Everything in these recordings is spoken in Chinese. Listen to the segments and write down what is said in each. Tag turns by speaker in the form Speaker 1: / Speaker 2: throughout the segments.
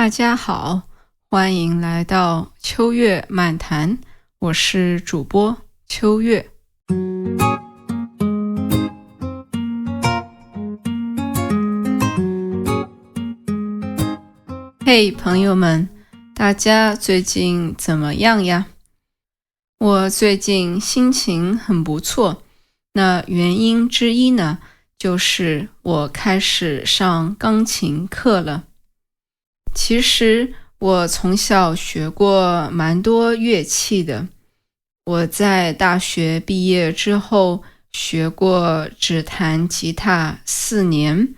Speaker 1: 大家好，欢迎来到秋月漫谈，我是主播秋月。嘿，朋友们，大家最近怎么样呀？我最近心情很不错，那原因之一呢，就是我开始上钢琴课了。其实我从小学过蛮多乐器的，我在大学毕业之后学过只弹吉他4年，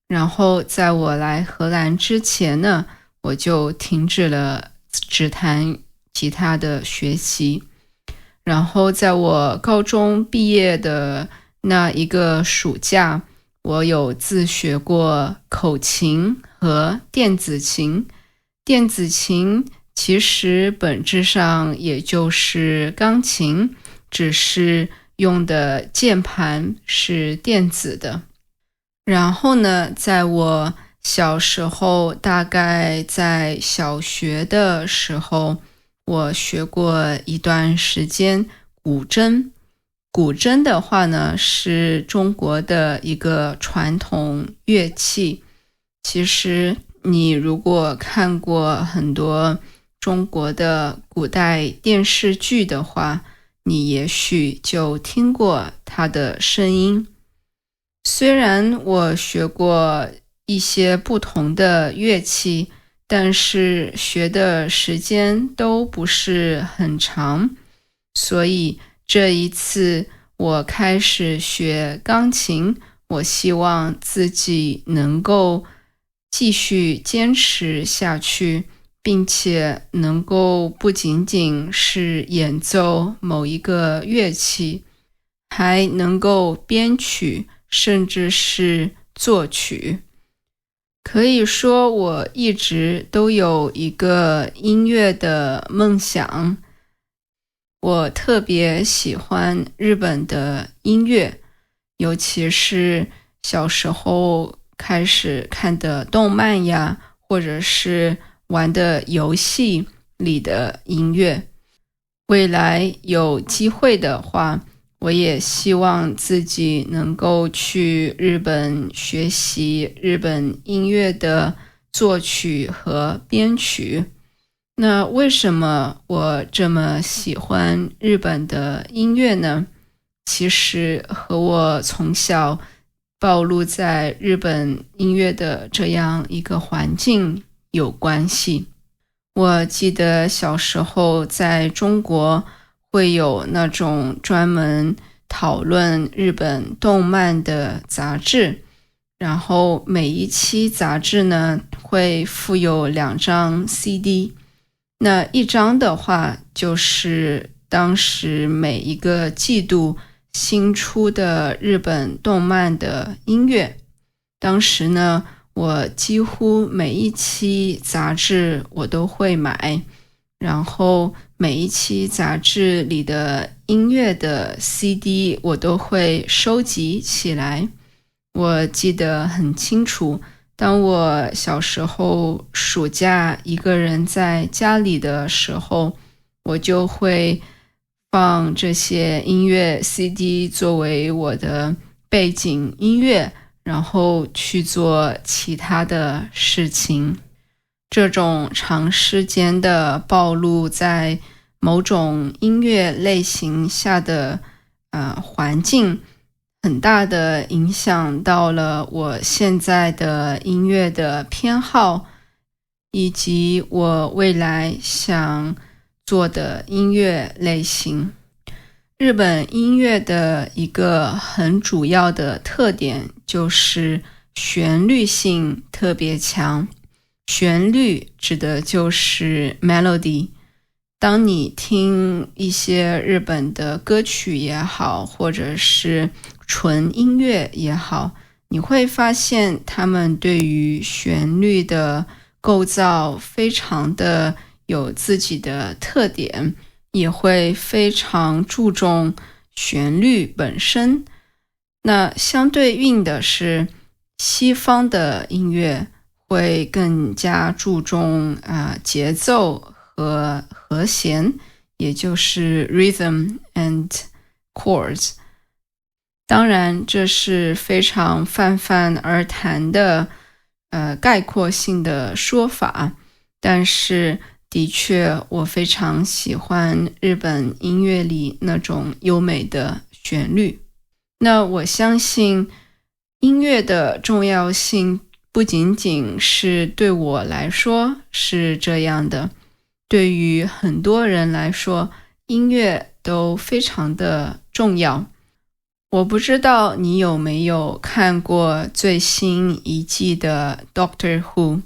Speaker 1: 然后在我来荷兰之前呢，我就停止了只弹吉他的学习。然后在我高中毕业的那一个暑假，我有自学过口琴和电子琴。电子琴其实本质上也就是钢琴，只是用的键盘是电子的。然后呢，在我小时候，大概在小学的时候，我学过一段时间古筝。古筝的话呢，是中国的一个传统乐器。其实你如果看过很多中国的古代电视剧的话，你也许就听过它的声音。虽然我学过一些不同的乐器，但是学的时间都不是很长，所以这一次我开始学钢琴，我希望自己能够继续坚持下去，并且能够不仅仅是演奏某一个乐器，还能够编曲，甚至是作曲。可以说我一直都有一个音乐的梦想。我特别喜欢日本的音乐，尤其是小时候开始看的动漫呀，或者是玩的游戏里的音乐。未来有机会的话，我也希望自己能够去日本学习日本音乐的作曲和编曲。那为什么我这么喜欢日本的音乐呢？其实和我从小暴露在日本音乐的这样一个环境有关系。我记得小时候在中国会有那种专门讨论日本动漫的杂志，然后每一期杂志呢会附有2张 CD， 那一张的话就是当时每一个季度新出的日本动漫的音乐。当时呢，我几乎每一期杂志我都会买，然后每一期杂志里的音乐的 CD 我都会收集起来。我记得很清楚，当我小时候暑假一个人在家里的时候，我就会放这些音乐 CD 作为我的背景音乐，然后去做其他的事情。这种长时间的暴露在某种音乐类型下的环境，很大的影响到了我现在的音乐的偏好，以及我未来想做的音乐类型。日本音乐的一个很主要的特点就是旋律性特别强。旋律指的就是 melody。当你听一些日本的歌曲也好，或者是纯音乐也好，你会发现他们对于旋律的构造非常的有自己的特点，也会非常注重旋律本身。那相对应的是，西方的音乐会更加注重节奏和和弦，也就是 rhythm and chords。当然，这是非常泛泛而谈的概括性的说法，但是的确我非常喜欢日本音乐里那种优美的旋律。那我相信音乐的重要性不仅仅是对我来说是这样的，对于很多人来说，音乐都非常的重要。我不知道你有没有看过最新一季的 Doctor Who。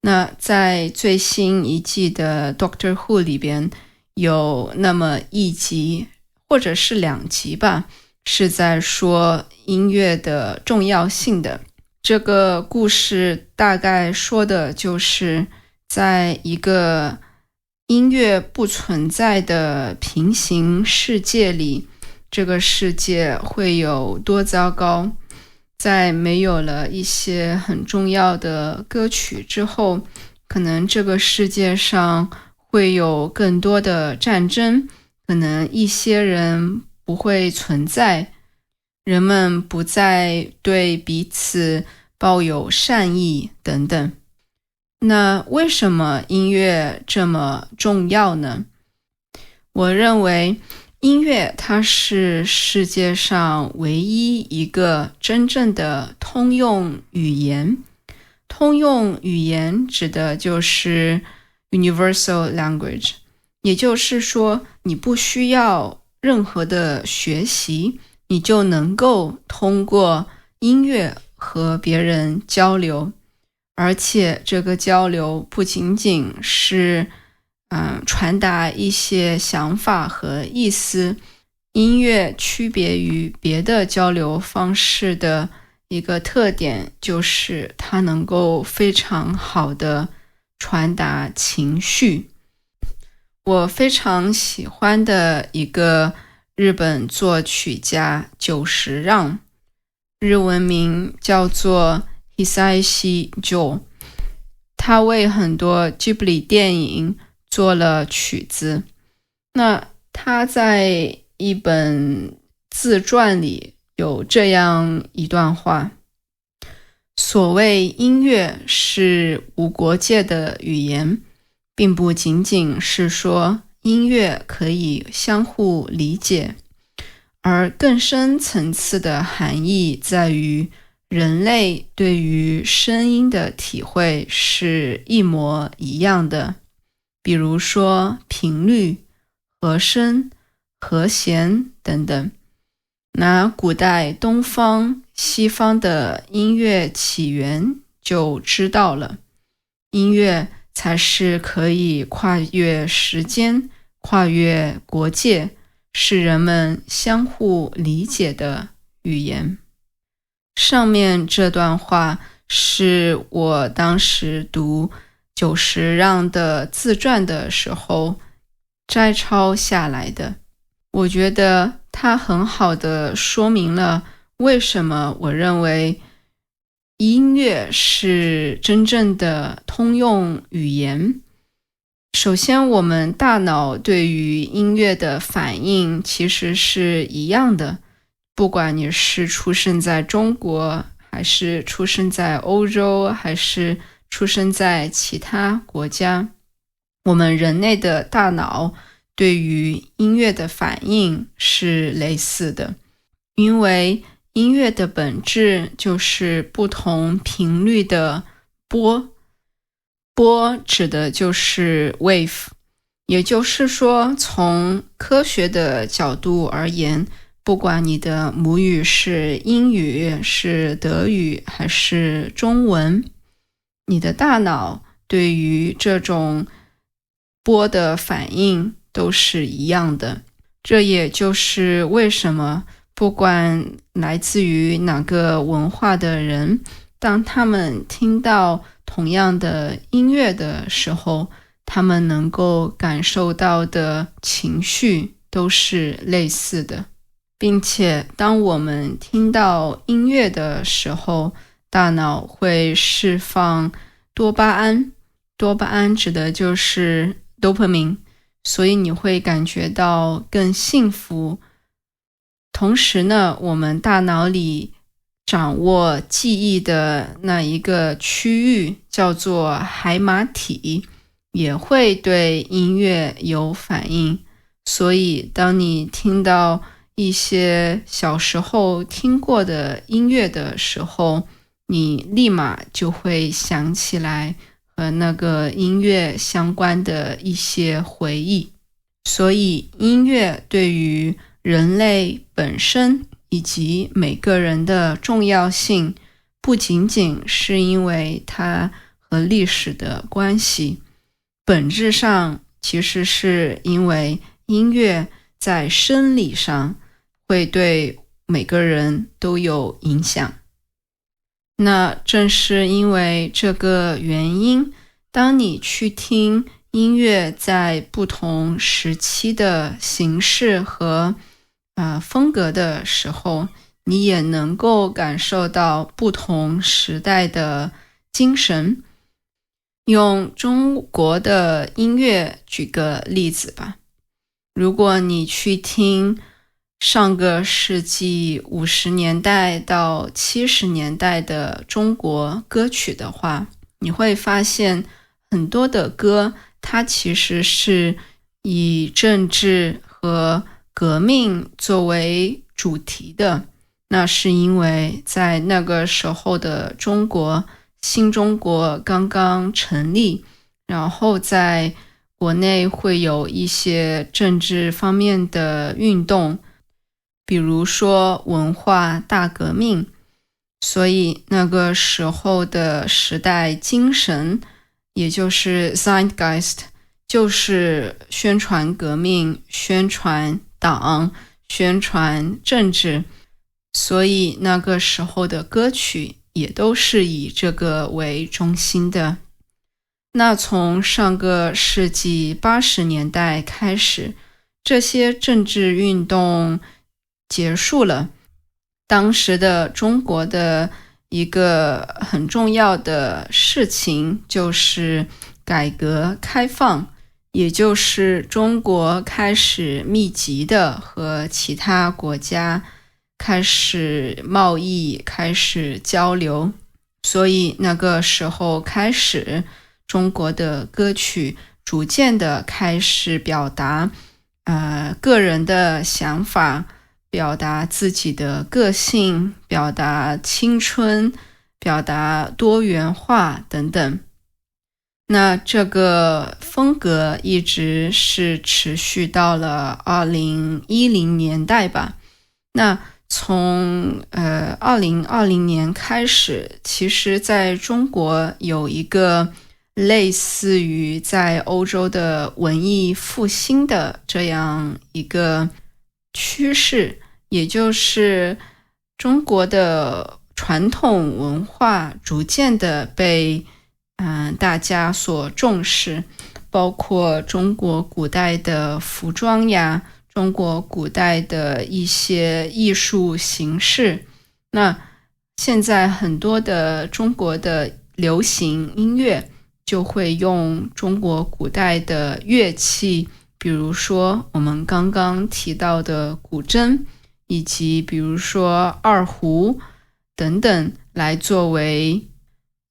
Speaker 1: 那在最新一季的 Doctor Who 里边有那么一集或者是2集吧，是在说音乐的重要性的。这个故事大概说的就是在一个音乐不存在的平行世界里，这个世界会有多糟糕。在没有了一些很重要的歌曲之后，可能这个世界上会有更多的战争，可能一些人不会存在，人们不再对彼此抱有善意等等。那为什么音乐这么重要呢？我认为音乐它是世界上唯一一个真正的通用语言。通用语言指的就是 universal language， 也就是说你不需要任何的学习，你就能够通过音乐和别人交流。而且这个交流不仅仅是传达一些想法和意思，音乐区别于别的交流方式的一个特点，就是它能够非常好的传达情绪。我非常喜欢的一个日本作曲家久石让，日文名叫做 Hisaishi Joe， 他为很多 Ghibli 电影做了曲子。那他在一本自传里有这样一段话：所谓音乐是无国界的语言，并不仅仅是说音乐可以相互理解，而更深层次的含义在于人类对于声音的体会是一模一样的。比如说频率、和声、和弦等等。拿古代东方、西方的音乐起源就知道了，音乐才是可以跨越时间、跨越国界，使人们相互理解的语言。上面这段话是我当时读久石让的自传的时候摘抄下来的。我觉得它很好的说明了为什么我认为音乐是真正的通用语言。首先，我们大脑对于音乐的反应其实是一样的，不管你是出生在中国，还是出生在欧洲，还是出生在其他国家，我们人类的大脑对于音乐的反应是类似的，因为音乐的本质就是不同频率的波，波指的就是 wave， 也就是说从科学的角度而言，不管你的母语是英语、是德语还是中文，你的大脑对于这种波的反应都是一样的。这也就是为什么不管来自于哪个文化的人，当他们听到同样的音乐的时候，他们能够感受到的情绪都是类似的。并且当我们听到音乐的时候，大脑会释放多巴胺。多巴胺指的就是 dopamine， 所以你会感觉到更幸福。同时呢，我们大脑里掌握记忆的那一个区域叫做海马体，也会对音乐有反应。所以当你听到一些小时候听过的音乐的时候，你立马就会想起来和那个音乐相关的一些回忆。所以音乐对于人类本身以及每个人的重要性，不仅仅是因为它和历史的关系，本质上其实是因为音乐在生理上会对每个人都有影响。那正是因为这个原因，当你去听音乐在不同时期的形式和风格的时候，你也能够感受到不同时代的精神。用中国的音乐举个例子吧，如果你去听上个世纪50年代到70年代的中国歌曲的话，你会发现很多的歌它其实是以政治和革命作为主题的。那是因为在那个时候的中国，新中国刚刚成立，然后在国内会有一些政治方面的运动，比如说文化大革命。所以那个时候的时代精神，也就是 Zeitgeist， 就是宣传革命、宣传党、宣传政治。所以那个时候的歌曲也都是以这个为中心的。那从上个世纪80年代开始，这些政治运动结束了。当时的中国的一个很重要的事情就是改革开放，也就是中国开始密集的和其他国家开始贸易，开始交流。所以那个时候开始，中国的歌曲逐渐的开始表达个人的想法，表达自己的个性，表达青春，表达多元化等等。那这个风格一直是持续到了2010年代吧。那从2020年开始，其实在中国有一个类似于在欧洲的文艺复兴的这样一个趋势，也就是中国的传统文化逐渐的被大家所重视，包括中国古代的服装呀，中国古代的一些艺术形式。那现在很多的中国的流行音乐就会用中国古代的乐器，比如说我们刚刚提到的古筝，以及比如说二胡等等，来作为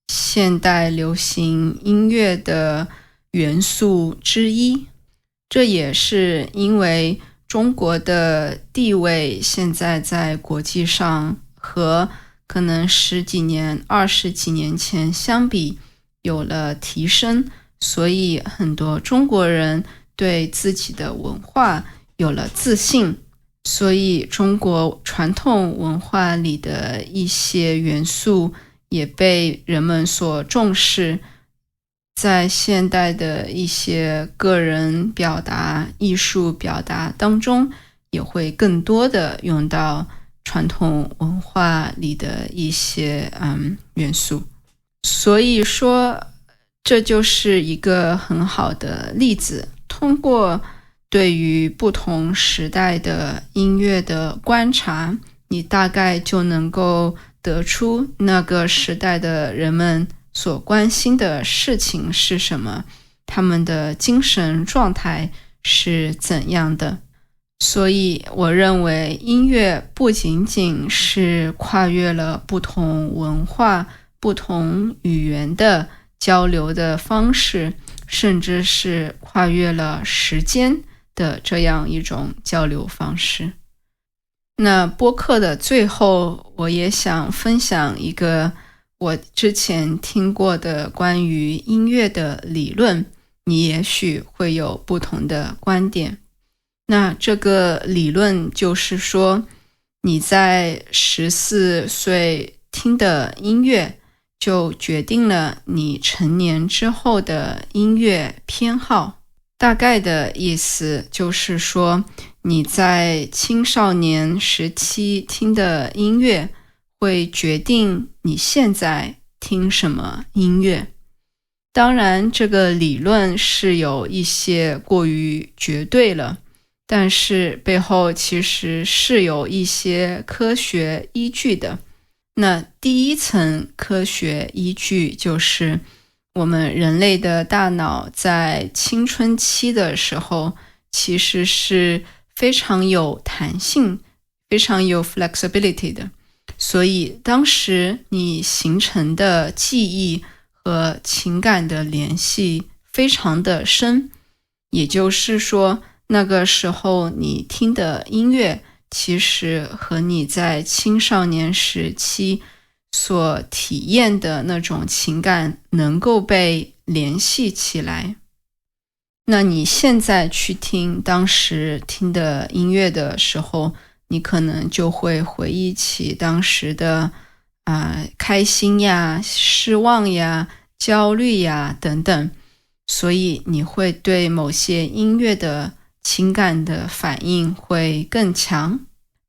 Speaker 1: 现代流行音乐的元素之一。这也是因为中国的地位现在在国际上和可能10几年、20几年前相比有了提升，所以很多中国人对自己的文化有了自信，所以中国传统文化里的一些元素也被人们所重视，在现代的一些个人表达、艺术表达当中，也会更多的用到传统文化里的一些元素。所以说，这就是一个很好的例子，通过对于不同时代的音乐的观察，你大概就能够得出那个时代的人们所关心的事情是什么，他们的精神状态是怎样的。所以我认为音乐不仅仅是跨越了不同文化、不同语言的交流的方式，甚至是跨越了时间的这样一种交流方式。那播客的最后，我也想分享一个我之前听过的关于音乐的理论，你也许会有不同的观点。那这个理论就是说，你在14岁听的音乐，就决定了你成年之后的音乐偏好。大概的意思就是说，你在青少年时期听的音乐，会决定你现在听什么音乐。当然，这个理论是有一些过于绝对了，但是背后其实是有一些科学依据的。那第一层科学依据就是我们人类的大脑在青春期的时候其实是非常有弹性、非常有 flexibility 的，所以当时你形成的记忆和情感的联系非常的深，也就是说那个时候你听的音乐其实和你在青少年时期所体验的那种情感能够被联系起来。那你现在去听当时听的音乐的时候，你可能就会回忆起当时的开心呀、失望呀、焦虑呀等等，所以你会对某些音乐的情感的反应会更强。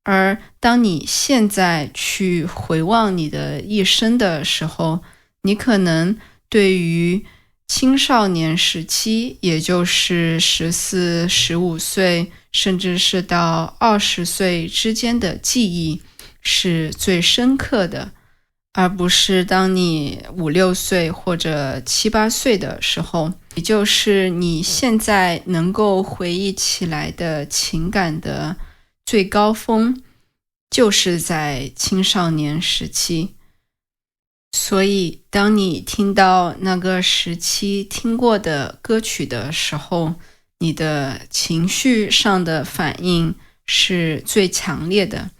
Speaker 1: 而当你现在去回望你的一生的时候，你可能对于青少年时期，也就是14、15岁，甚至是到20岁之间的记忆是最深刻的，而不是当你5、6岁或者7、8岁的时候，也就是你现在能够回忆起来的情感的最高峰就是在青少年时期。所以当你听到那个时期听过的歌曲的时候，你的情绪上的反应是最强烈的，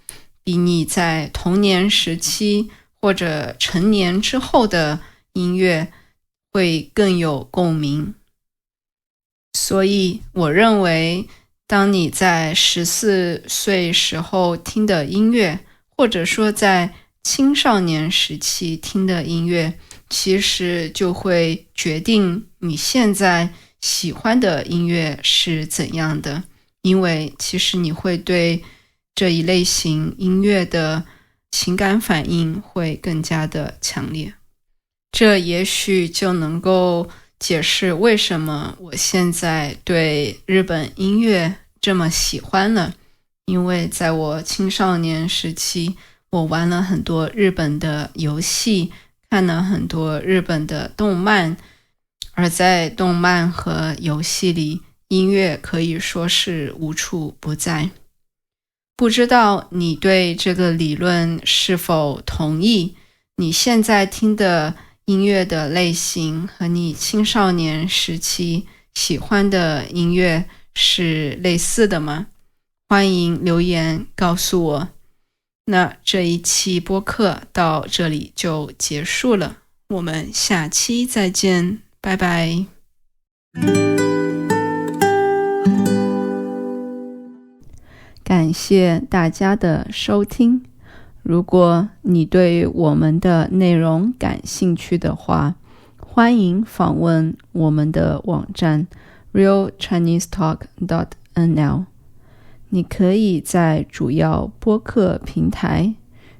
Speaker 1: 比你在童年时期或者成年之后的音乐会更有共鸣。所以我认为当你在14岁时候听的音乐，或者说在青少年时期听的音乐，其实就会决定你现在喜欢的音乐是怎样的，因为其实你会对这一类型音乐的情感反应会更加的强烈。这也许就能够解释为什么我现在对日本音乐这么喜欢了，因为在我青少年时期，我玩了很多日本的游戏，看了很多日本的动漫，而在动漫和游戏里，音乐可以说是无处不在。不知道你对这个理论是否同意？你现在听的音乐的类型和你青少年时期喜欢的音乐是类似的吗？欢迎留言告诉我。那这一期播客到这里就结束了，我们下期再见，拜拜。感谢大家的收听。如果你对我们的内容感兴趣的话，欢迎访问我们的网站 realchinesetalk.nl。 你可以在主要播客平台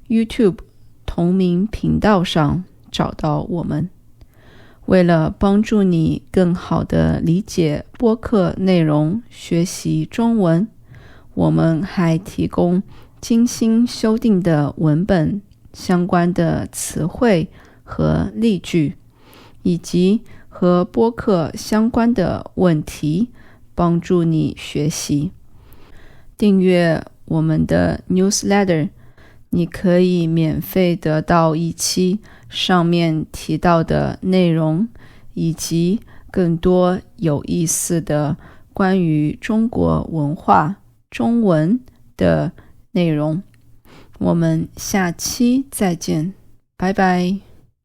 Speaker 1: YouTube 同名频道上找到我们。为了帮助你更好地理解播客内容，学习中文，我们还提供精心修订的文本、相关的词汇和例句，以及和播客相关的问题，帮助你学习。订阅我们的 newsletter， 你可以免费得到一期上面提到的内容，以及更多有意思的关于中国文化、中文的内容。我们下期再见，拜拜。